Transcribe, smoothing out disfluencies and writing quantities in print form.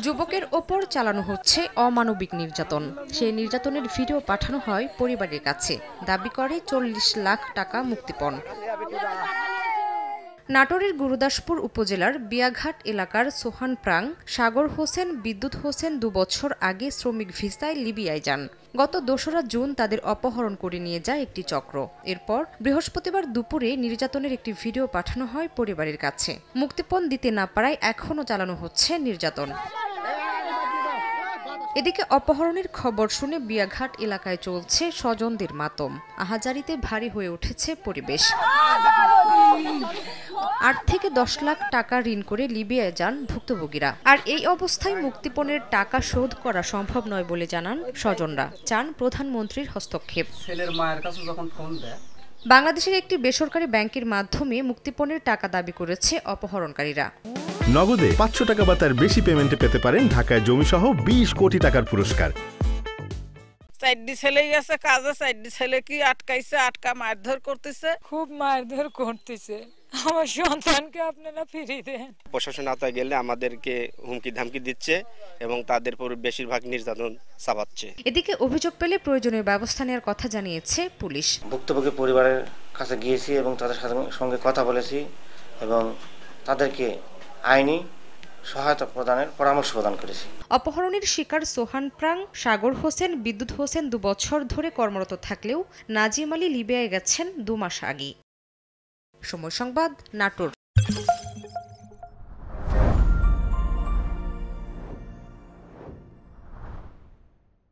যুবকের ওপর চালানো হচ্ছে অমানবিক নির্যাতন। সেই নির্যাতনের ভিডিও পাঠানো হয় পরিবারের কাছে। দাবি করে 40 লাখ টাকা মুক্তিপণ। নাটোরের গুরুদাসপুর উপজেলার বিয়াঘাট এলাকার সোহান প্রাং সাগর হোসেন বিদ্যুৎ হোসেন 2 বছর আগে শ্রমিক ভিসায় লিবিয়ায় যান। গত 2রা জুন তাদের অপহরণ করে নিয়ে যায় একটি চক্র। এরপর বৃহস্পতিবার দুপুরে নির্যাতনের একটি ভিডিও পাঠানো হয় পরিবারের কাছে। মুক্তিপণ দিতে না পারায় এখনও চালানো হচ্ছে নির্যাতন। এদিকে অপহরণের খবর শুনে বিয়াঘাট এলাকায় চলছে স্বজনদের মাতম। আহাজারিতে ভারী হয়ে উঠেছে পরিবেশ। 8 থেকে 10 লাখ টাকা ঋণ করে লিবিয়ায় যান ভুক্তভোগীরা। আর এই অবস্থায় মুক্তিপণের টাকা শোধ করা সম্ভব নয় বলে জানান স্বজনরা। চান প্রধানমন্ত্রীর হস্তক্ষেপ। ছেলের মায়ের কাছে যখন ফোন দেয়, বাংলাদেশের একটি বেসরকারি ব্যাংকের মাধ্যমে মুক্তিপণের টাকা দাবি করেছে অপহরণকারীরা। নগদে 500 টাকা বা তার বেশি পেমেন্টে পেতে পারেন ঢাকায় জমিসহ 20 কোটি টাকার পুরস্কার। চারটি ছেলেই আছে কাজে, চারটি ছেলে কি আটকাইছে, মারধর করতেছে, খুব মারধর করতেছে। আমার সন্তানকে আপনারা ফিরিয়ে দেন। প্রশাসন আওতায় গেলে আমাদেরকে হুমকি ধামকি দিচ্ছে এবং তাদের পর বেশিরভাগ নির্যাতন চালাচ্ছে। এদিকে অভিযোগ পেলে প্রয়োজনীয় ব্যবস্থা নেওয়ার কথা জানিয়েছে পুলিশ। ভুক্তভোগী পরিবারের কাছে গিয়েছি এবং তাদের সঙ্গে কথা বলেছি এবং তাদেরকে আইনি সহায়তা প্রদানের পরামর্শ প্রদান করেছি। অপহরণের শিকার সোহান প্রাং সাগর হোসেন বিদ্যুৎ হোসেন 2 বছর ধরে কর্মরত থাকলেও নাজিম আলী লিবিয়ায় গেছেন 2 মাস আগে। সময় সংবাদ, নাটোর।